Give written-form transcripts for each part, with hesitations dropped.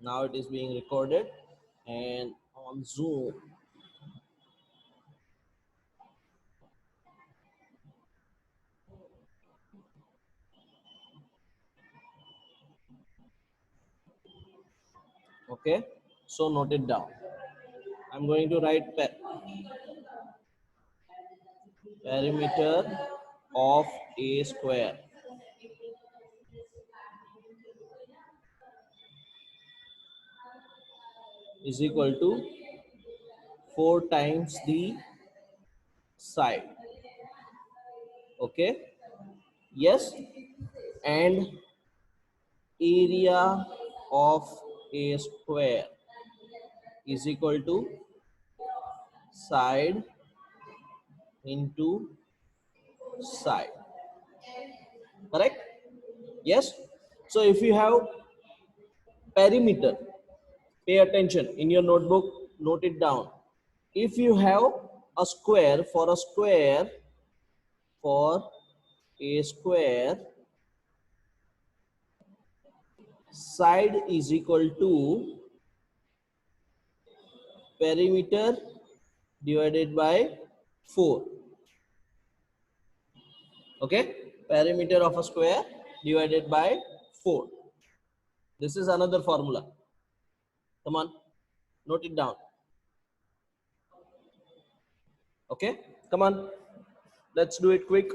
Now it is being recorded and on Zoom. Okay, so note it down. I'm going to write perimeter of a square is equal to 4 times the side. Okay, yes, and area of a square is equal to side into side. Correct? Yes. So if you have perimeter, pay attention in your notebook, note it down. If you have a square, for a square, side is equal to perimeter divided by 4. Okay, perimeter of a square divided by 4. This is another formula. Come on, note it down. Okay, come on, let's do it quick.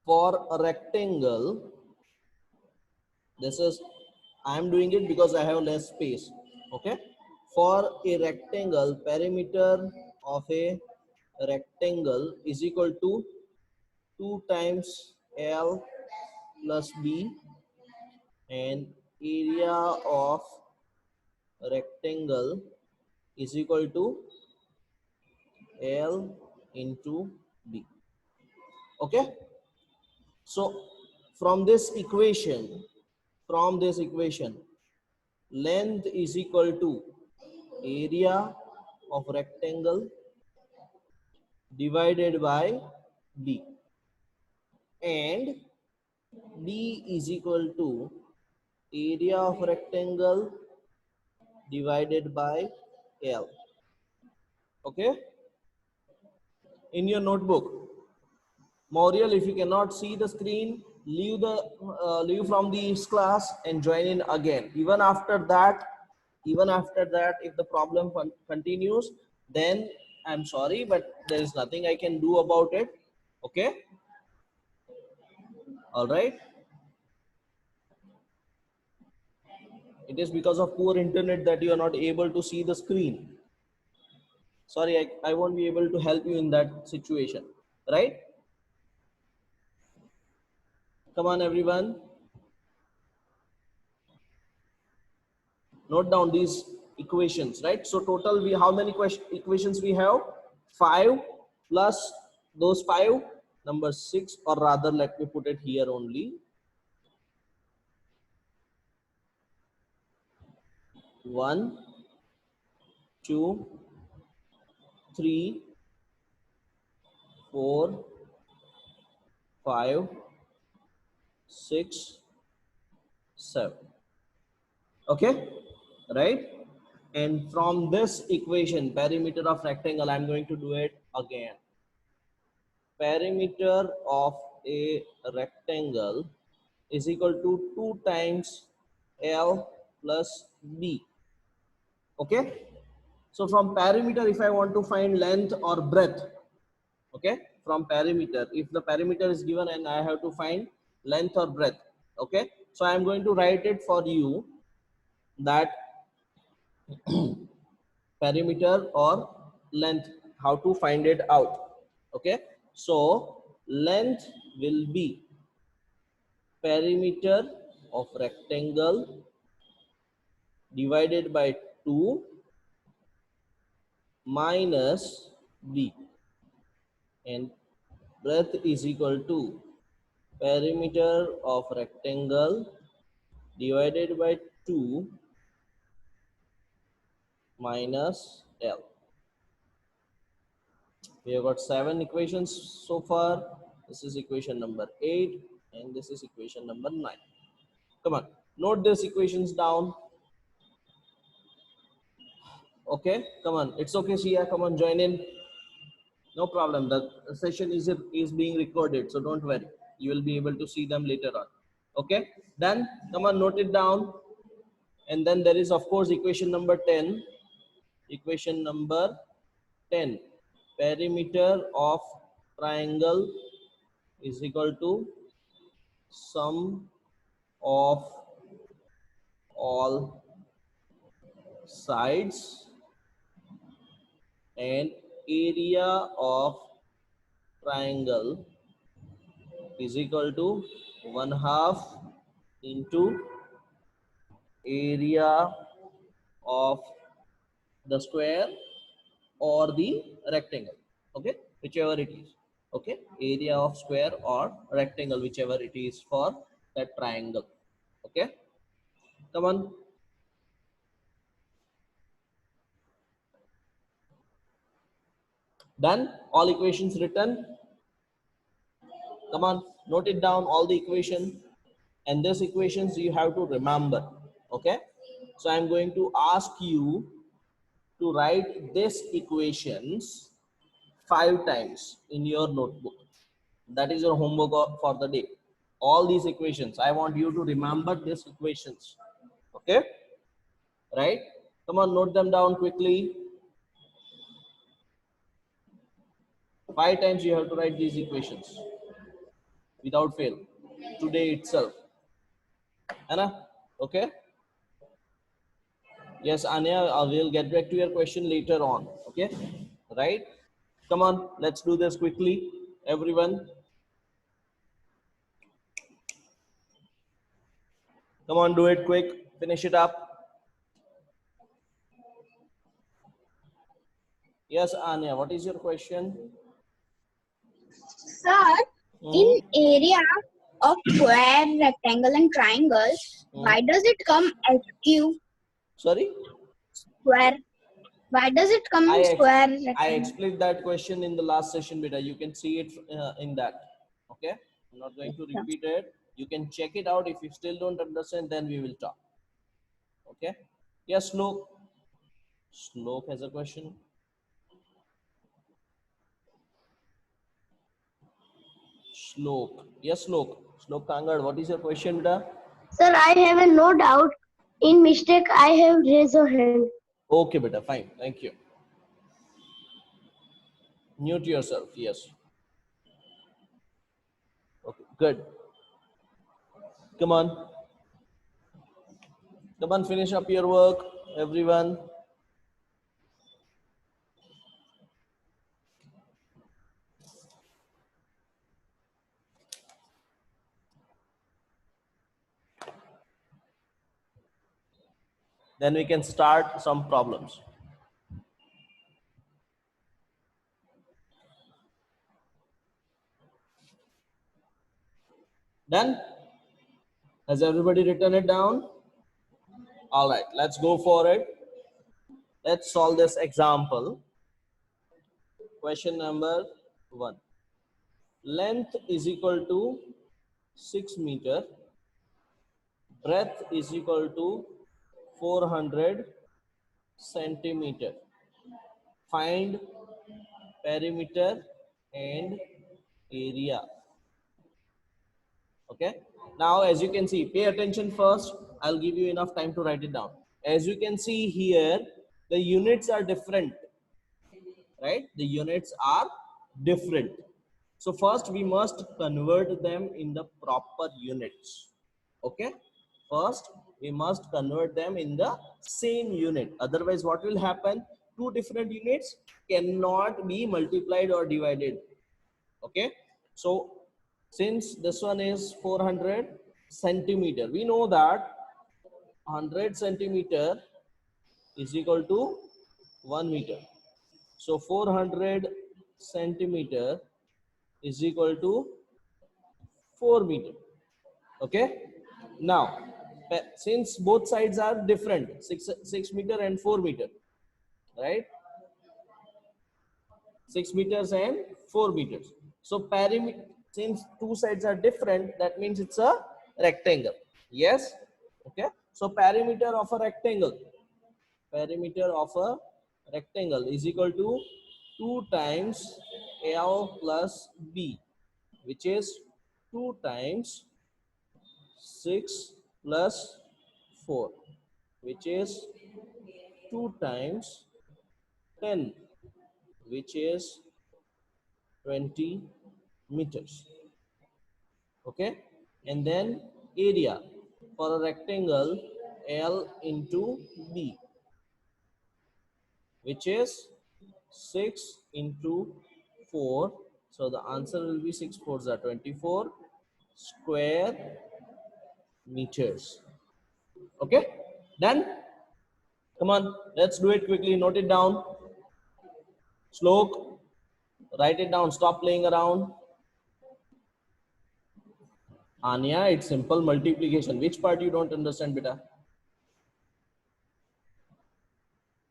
For a rectangle, this is, I am doing it because I have less space. Okay, for a rectangle, perimeter of a rectangle is equal to 2 times L plus B, and area of rectangle is equal to L into B. Okay, so from this equation, length is equal to area of rectangle divided by D, and D is equal to area of rectangle divided by L. Okay, in your notebook, Mauriel, if you cannot see the screen, leave from this class and join in again. Even after that, if the problem continues, then I'm sorry, but there is nothing I can do about it. Okay, all right. It is because of poor internet that you are not able to see the screen. Sorry, I won't be able to help you in that situation, right? Come on, everyone. Note down these equations, right? So total, we how many equations we have? 5 plus those 5, number 6, or rather let me put it here only. 1, 2, 3, 4, 5, 6, 7. Okay, right? And from this equation, perimeter of rectangle, I'm going to do it again. Perimeter of a rectangle is equal to 2 times L plus B. Okay, so from perimeter, if I want to find length or breadth, okay, from perimeter, if the perimeter is given and I have to find length or breadth, okay, so I am going to write it for you, that perimeter or length, how to find it out. Okay, so length will be perimeter of rectangle divided by 2 minus b, and breadth is equal to perimeter of rectangle divided by 2 minus L. We have got 7 equations so far. This is equation number 8 and this is equation number 9. Come on, note these equations down. Okay, come on, it's okay, Shia, come on, join in. No problem, the session is being recorded, so don't worry, you will be able to see them later on. Okay, then come on, note it down. And then there is of course equation number 10. Equation number 10, perimeter of triangle is equal to sum of all sides and area of triangle is equal to 1/2 into area of the square or the rectangle. Okay, whichever it is. Okay, area of square or rectangle, whichever it is for that triangle. Okay, come on. Done, all equations written. Come on, note it down, all the equation. And these equations you have to remember. Okay, so I'm going to ask you to write these equations 5 times in your notebook. That is your homework for the day. All these equations, I want you to remember these equations. Okay, right? Come on, note them down quickly. 5 times you have to write these equations without fail today itself. Anna, okay? Yes, Anya, I will get back to your question later on. Okay, right? Come on, let's do this quickly, everyone. Come on, do it quick. Finish it up. Yes, Anya, what is your question? Sir, in area of square, rectangle and triangle, why does it come as cube? Sorry? Square. Why does it come in square? I explained that question in the last session, beta. You can see it in that. Okay? I'm not going to repeat it. You can check it out. If you still don't understand, then we will talk. Okay? Yes, Slok. Slok has a question. Slok. Yes, Slok. Slok Kangad, what is your question, beta? Sir, I have a no doubt. In mistake, I have raised a hand. Okay, beta. Fine. Thank you. Mute yourself. Yes. Okay. Good. Come on. Come on, finish up your work, everyone. Then we can start some problems. Done? Has everybody written it down? All right, let's go for it. Let's solve this example. Question number 1. Length is equal to 6 meter. Breadth is equal to 400 centimeter. Find perimeter and area. Okay, now as you can see, pay attention first. I'll give you enough time to write it down. As you can see here, the units are different, right? The units are different. So first we must convert them in the proper units. Okay, first we must convert them in the same unit. Otherwise what will happen? Two different units cannot be multiplied or divided. Okay, so since this one is 400 centimeter, we know that 100 centimeter is equal to 1 meter. So 400 centimeter is equal to 4 meter. Okay, now since both sides are different, 6 meter and 4 meter, right? 6 meters and 4 meters. So perimeter, since two sides are different, that means it's a rectangle. Yes. Okay. So perimeter of a rectangle is equal to 2 times L plus B, which is 2 times 6 plus 4, which is 2 times 10, which is 20 meters. Okay. And then area for a rectangle, L into B, which is 6 into 4. So the answer will be 6 4s are 24 square meters. Okay, done. Come on, let's do it quickly. Note it down. Slok, write it down. Stop playing around. Anya, it's simple multiplication. Which part you don't understand, beta?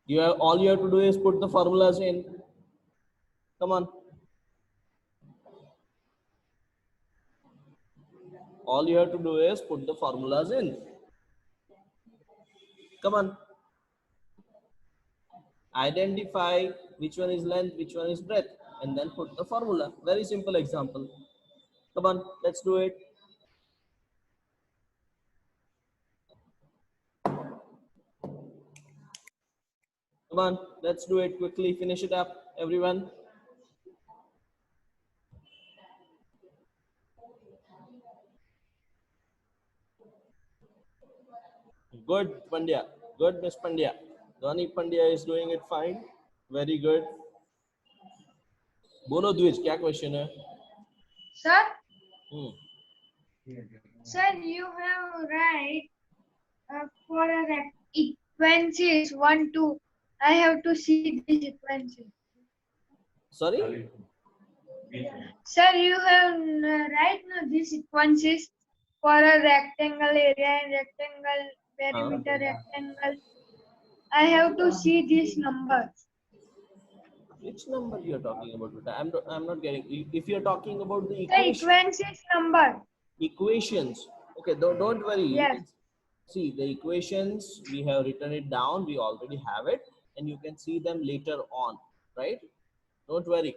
You have, all you have to do is put the formulas in. Come on. All you have to do is put the formulas in. Come on. Identify which one is length, which one is breadth, and then put the formula. Very simple example. Come on, let's do it. Come on, let's do it quickly. Finish it up, everyone. Good, Pandya. Good, Miss Pandya. Dhani Pandya is doing it fine. Very good. बोलो द्विज, क्या question है? Sir, Hmm. sir, you have right for a sequences 1, 2. I have to see the sequences. Sorry? Sir, you have right now the sequences for a rectangle area and rectangle perimeter rectangle. I have to see these numbers. Which number you are talking about, beta? I'm not getting. If you are talking about the The equation, sequences number. equations. Okay, don't worry. You Yes. can see the equations. We have written it down. We already have it, and you can see them later on, right? Don't worry.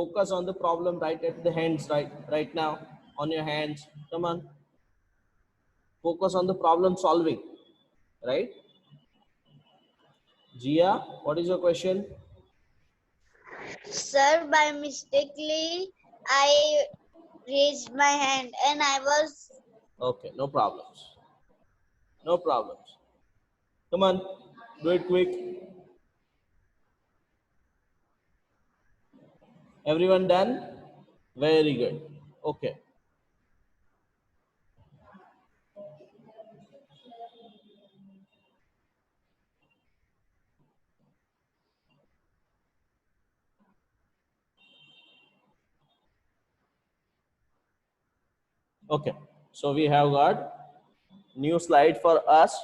Focus on the problem right at the hands, right now, on your hands. Come on. Focus on the problem solving, right? Jia, what is your question? Sir, by mistakenly, I raised my hand and I was. Okay, no problems. No problems. Come on, do it quick. Everyone done? Very good. Okay. Okay. So we have got new slide for us.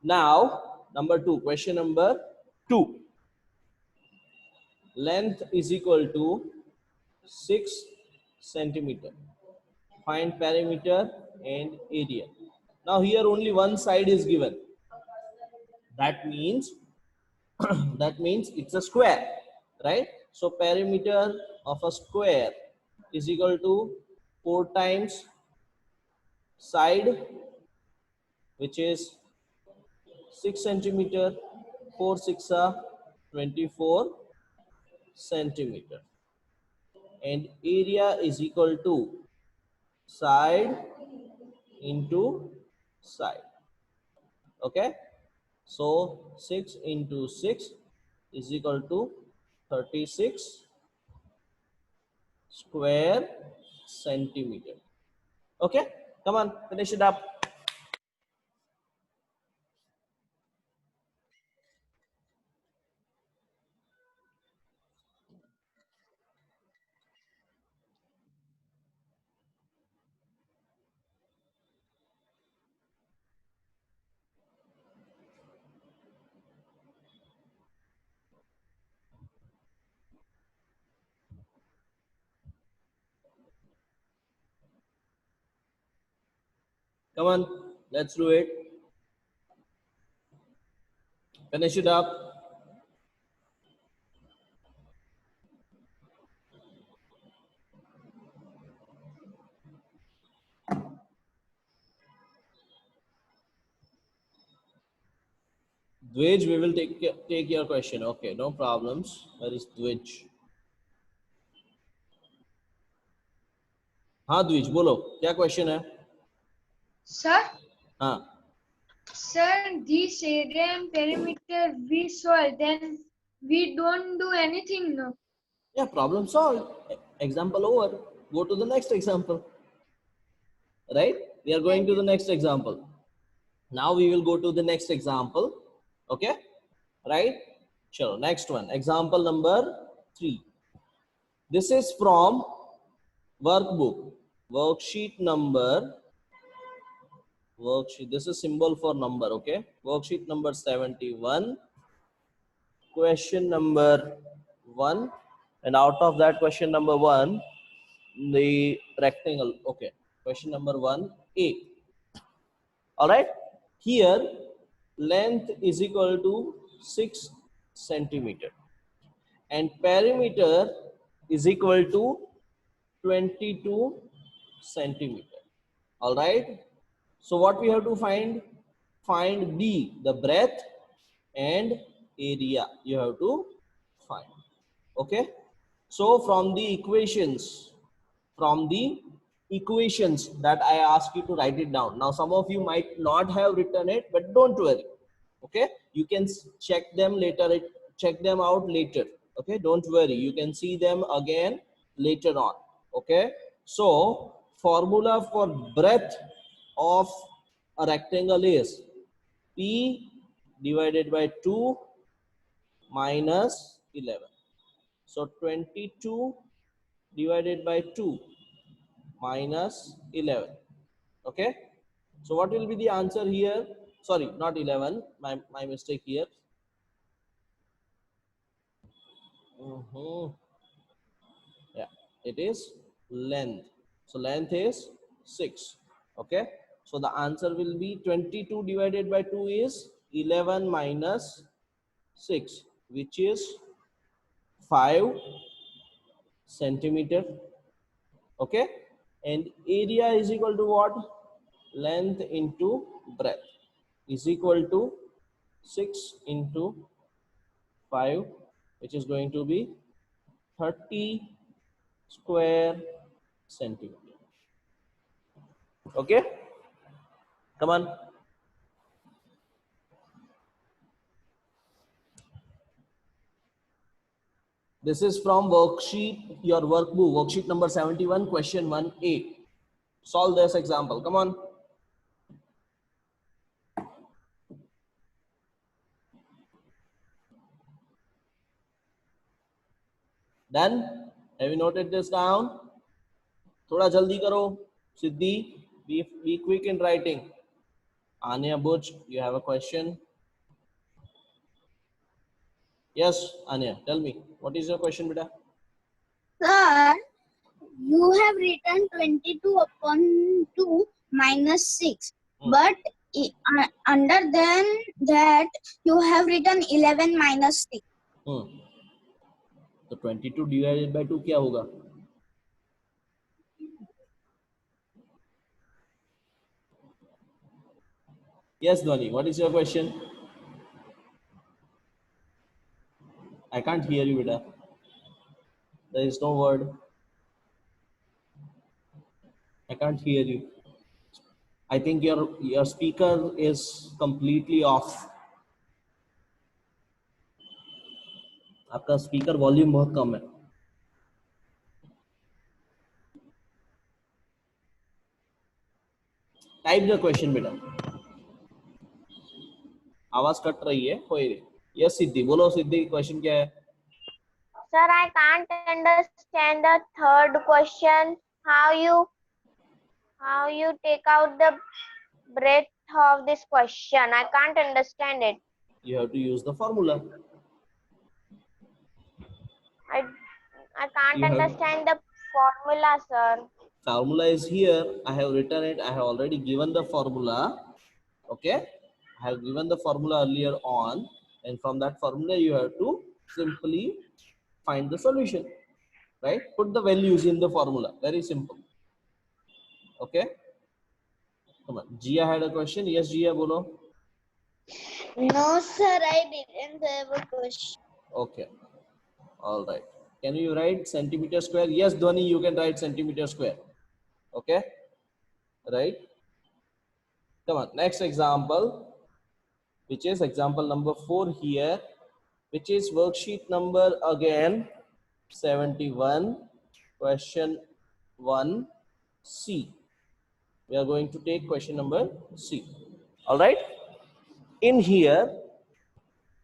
Now, number 2, question number 2. Length is equal to 6 centimeter. Find perimeter and area. Now here only one side is given. That means that means it's a square, right? So perimeter of a square is equal to 4 times side, which is 6 centimeter. 4 6 are 24 centimeter, and area is equal to side into side. Okay, so 6 into 6 is equal to 36 square centimeter. Okay, come on, finish it up. Come on, let's do it. Finish it up. Dwej, we will take your question. Okay, no problems. Where is Dwej? हाँ द्विज बोलो क्या question है? Sir, हाँ sir, this area and perimeter we solve, then we don't do anything, no? yeah, problem solved. Example over. Go to the next example. Right? We are going to the next example. Now we will go to the next example. Okay? Right? Sure. Next one. Example number 3. This is from workbook. Worksheet number. Worksheet. This is symbol for number. Okay? Worksheet number 71. Question number 1. And out of that question number 1, the rectangle. Okay. Question number 1A. All right. Here, length is equal to 6 centimeter and perimeter is equal to 22 centimeter. All right. So what we have to find? Find B, the breadth and area. You have to find. Okay. So from the equations that I ask you to write it down. Now some of you might not have written it, but don't worry. Okay, you can check them later. Check them out later. Okay, don't worry. You can see them again later on. Okay, so formula for breadth of a rectangle is P divided by 2 minus 11. So 22 divided by 2 minus 11. Okay, so what will be the answer here? Sorry, not 11, my mistake here. Yeah, it is length. So length is 6. Okay, so the answer will be 22 divided by 2 is 11 minus 6, which is 5 centimeter. Okay, and area is equal to what? Length into breadth is equal to 6 into 5, which is going to be 30 square centimeter. Okay, come on. This is from worksheet, your workbook, worksheet number 71, question 1A. Solve this example. Come on. Done? Have you noted this down? थोड़ा जल्दी करो. Siddhi, be quick in writing. Anya Butch, you have a question? Yes, Anya, tell me. What is your question, beta? Sir, you have written 22 upon 2 minus 6. But under then that you have written 11 minus 6. तो 22 divided by 2 क्या होगा? Yes, Dhwani, what is your question? I can't hear you, beta. There is no word. I can't hear you. I think your speaker is completely off. आपका speaker volume बहुत कम है. Type the question बेटा. आवाज cut रही है. कोई नहीं. Yes सिद्धि, बोलो सिद्धि, क्वेश्चन क्या है? Sir, I can't understand the third question. How you take out the breadth of this question? I can't understand it. You have to use the formula. I can't understand the formula, sir. Formula is here. I have written it. I have already given the formula. Okay. I have given the formula earlier on, and from that formula you have to simply find the solution, right? Put the values in the formula. Very simple. Okay. Come on. Gia had a question. Yes, Gia, bolo. No, sir, I didn't have a question. Okay. All right. Can you write centimeter square? Yes, Dhwani, you can write centimeter square. Okay. Right. Come on. Next example, which is example number 4 here, which is worksheet number again 71, question 1C. We are going to take question number C. All right. In here,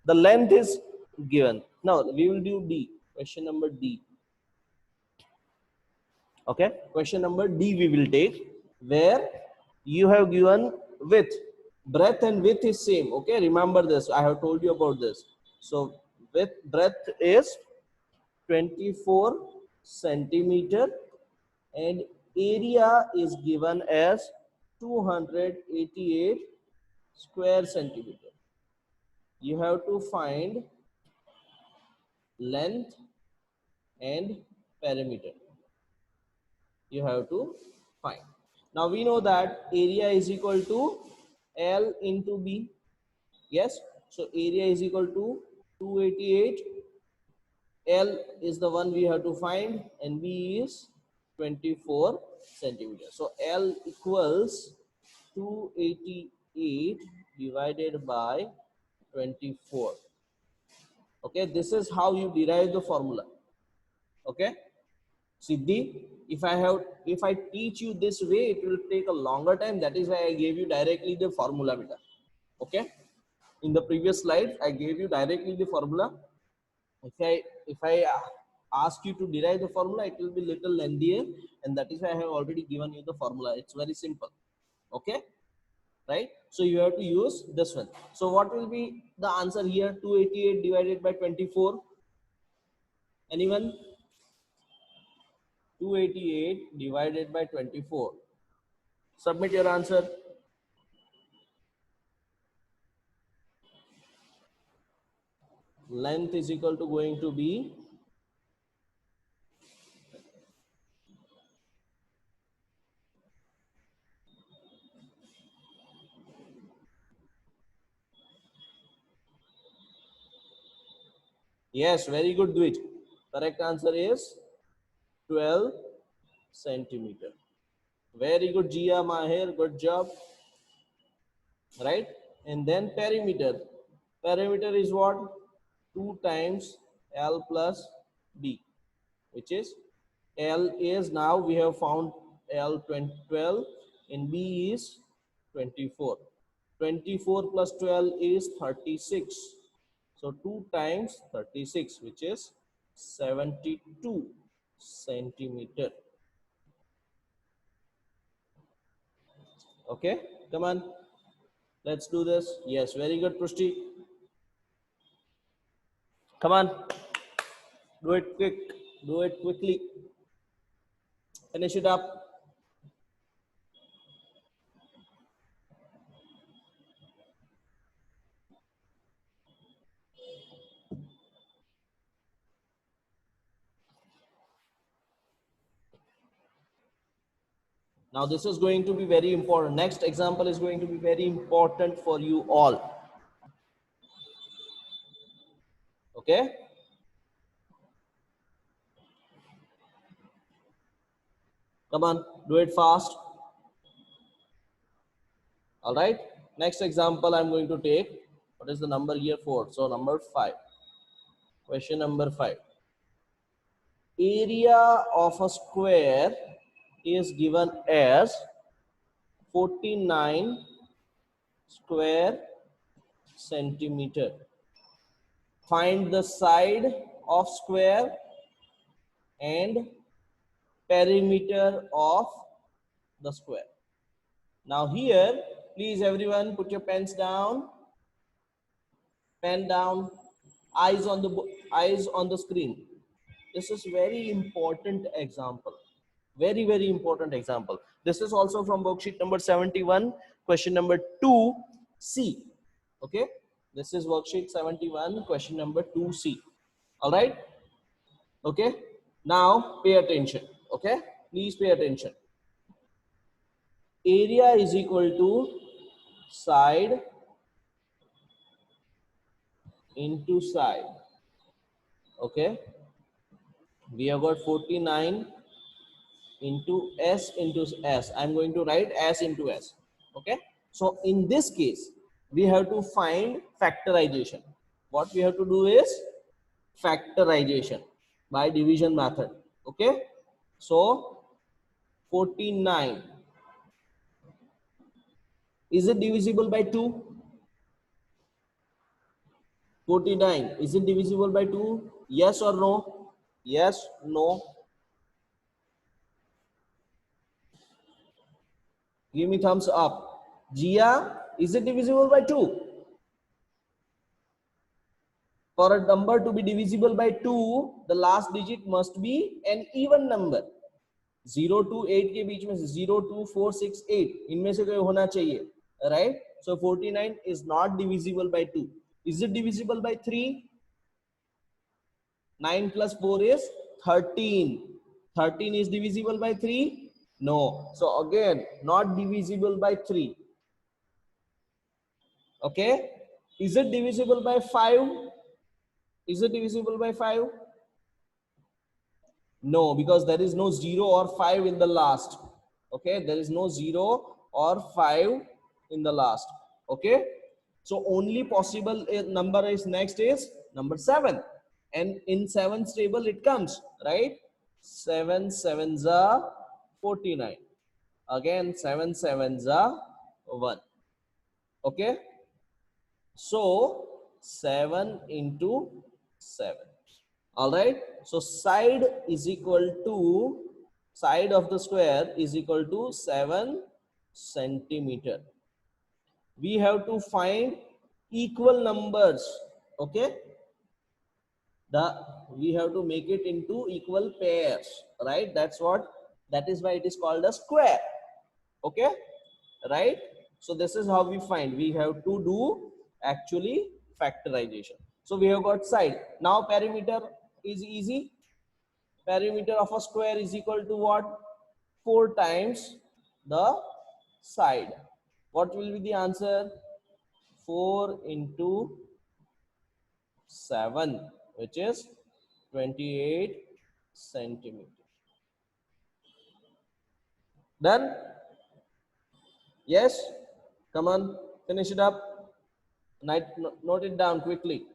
the length is given. Now we will do D. Question number D. Okay. Question number D we will take, where you have given width. Breadth and width is same. Okay. Remember this. I have told you about this. So breadth is 24 centimeter and area is given as 288 square centimeter. You have to find length and perimeter. You have to find. Now we know that area is equal to L into B. Yes. So area is equal to 288. L is the one we have to find and B is 24 centimeters. So L equals 288 divided by 24. Okay, this is how you derive the formula. Okay, Siddhi, if I teach you this way, it will take a longer time. That is why I gave you directly the formula beta. Okay, in the previous slide, I gave you directly the formula. If I ask you to derive the formula, it will be little lengthier, and that is why I have already given you the formula. It's very simple. Okay, right? So you have to use this one. So what will be the answer here? 288 divided by 24. Anyone? 288 divided by 24. Submit your answer. Length is equal to going to be yes, very good, Dwij. Correct answer is 12 centimeter. Very good, Gia Mahir. Good job. Right? And then perimeter. Perimeter is what? 2 times L plus B, which is L is, now we have found L 12 and B is 24. 24 plus 12 is 36. So 2 times 36, which is 72 centimeter. Okay, come on. Let's do this. Yes, very good, Prushti. Come on. Do it quick. Do it quickly. Finish it up. Now this is going to be very important. Next example is going to be very important for you all. Okay. Come on, do it fast. All right. Next example I'm going to take. What is the number here? 4. So number 5. Question number 5. Area of a square is given as 49 square centimeter. Find the side of square and perimeter of the square. Now here, please everyone put your pens down. Pen down. Eyes on the screen. This is very important example. Very, very important example. This is also from worksheet number 71, question number 2C. Okay, this is worksheet 71, question number 2C. All right. Okay, now pay attention. Okay, please pay attention. Area is equal to side into side. Okay, we have got 49 into S into S. I'm going to write S into S. Okay, so in this case we have to find factorization. What we have to do is factorization by division method. Okay, so 49, is it divisible by 2? 49, is it divisible by 2? Yes or no? Yes, no. Give me thumbs up. Gia, is it divisible by 2? For a number to be divisible by 2, the last digit must be an even number. 0 to 8 के बीच में 0, 2, 4, 6, 8 इनमें से कोई होना चाहिए, right? So 49 is not divisible by 2. Is it divisible by 3? 9 plus 4 is 13. 13 is divisible by 3? No. So again, not divisible by 3. Okay. Is it divisible by 5? Is it divisible by 5? No, because there is no 0 or 5 in the last. Okay, there is no 0 or 5 in the last. Okay, so only possible number is next is number 7, and in 7's table it comes, right? 7 sevens are 49. Again 7 sevens are 1. Okay, so 7 into 7. All right, so side is equal to, side of the square is equal to 7 centimeter. We have to find equal numbers. Okay, we have to make it into equal pairs, right? That is why it is called a square. Okay, right? So this is how we find. We have to do actually factorization. So we have got side. Now perimeter is easy. Perimeter of a square is equal to what? 4 times the side. What will be the answer? 4 into 7, which is 28 centimeter. Done? Yes? Come on, finish it up. Note it down quickly.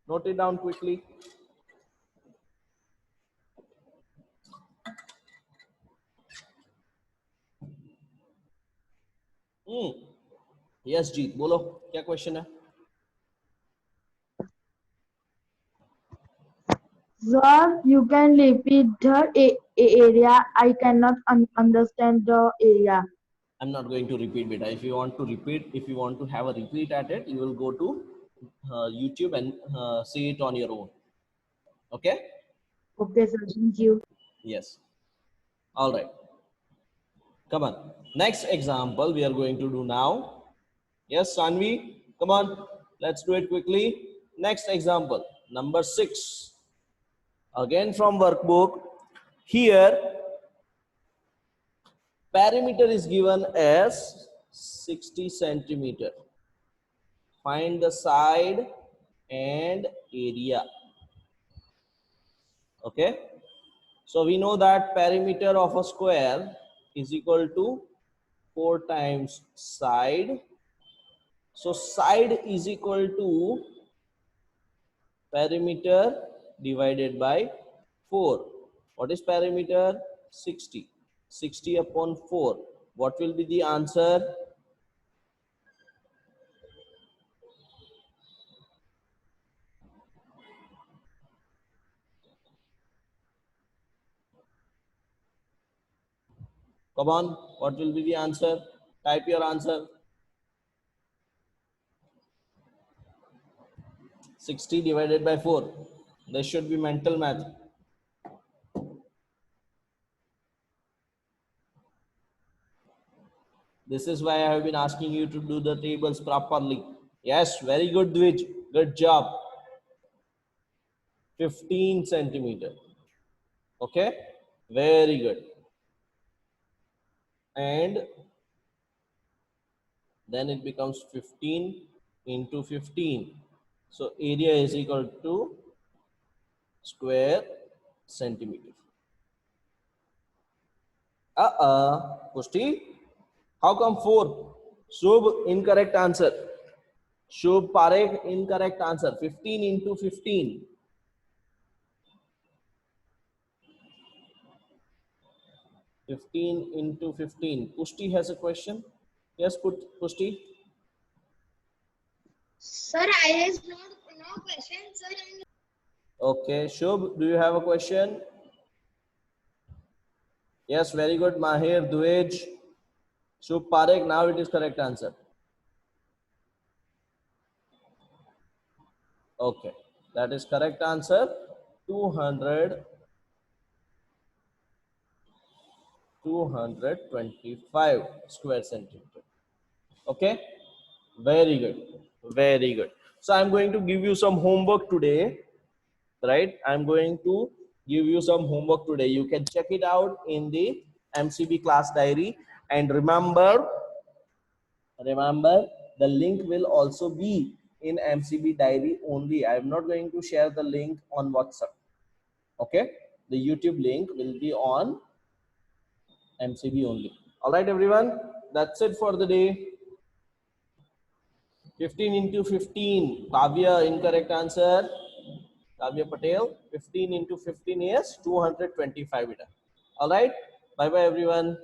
Note it down quickly. Yes, Jeet, बोलो क्या question है? Sir, you can repeat the area. I cannot understand the area. I'm not going to repeat beta. If you want to repeat, if you want to have a repeat at it, you will go to YouTube and see it on your own. Okay? Okay, sir. Thank you. Yes. All right. Come on. Next example we are going to do now. Yes, Sanvi, come on. Let's do it quickly. Next example, number 6. Again from workbook. Here, perimeter is given as 60 centimeter. Find the side and area. Okay, so we know that perimeter of a square is equal to 4 times side. So side is equal to perimeter divided by 4. What is perimeter? 60. 60 upon 4. What will be the answer? Come on, what will be the answer? Type your answer. 60 divided by 4. This should be mental math. This is why I have been asking you to do the tables properly. Yes, very good, Dwij. Good job. 15 centimeter. Okay, very good. And then it becomes 15 into 15. So area is equal to square centimeter. Pushti, how come 4? Shubh, incorrect answer. Shubh Parekh, incorrect answer. 15 into 15. 15 into 15. Pushti has a question. Yes, Pushti. Sir, I have no question, sir. Okay, Shubh, do you have a question? Yes, very good. Mahir, Dwej, Shubh Parekh, now it is correct answer. Okay, that is correct answer. 225 square centimeter. Okay, very good, very good. So I'm going to give you some homework today, right? I'm going to give you some homework today. You can check it out in the MCB class diary, and remember the link will also be in MCB diary only. I'm not going to share the link on WhatsApp. Okay, the YouTube link will be on MCB only. All right, everyone, that's it for the day. 15 into 15. Kavya, incorrect answer. Kavya Patel. 15 into 15 is 225 meter. All right, bye bye, everyone.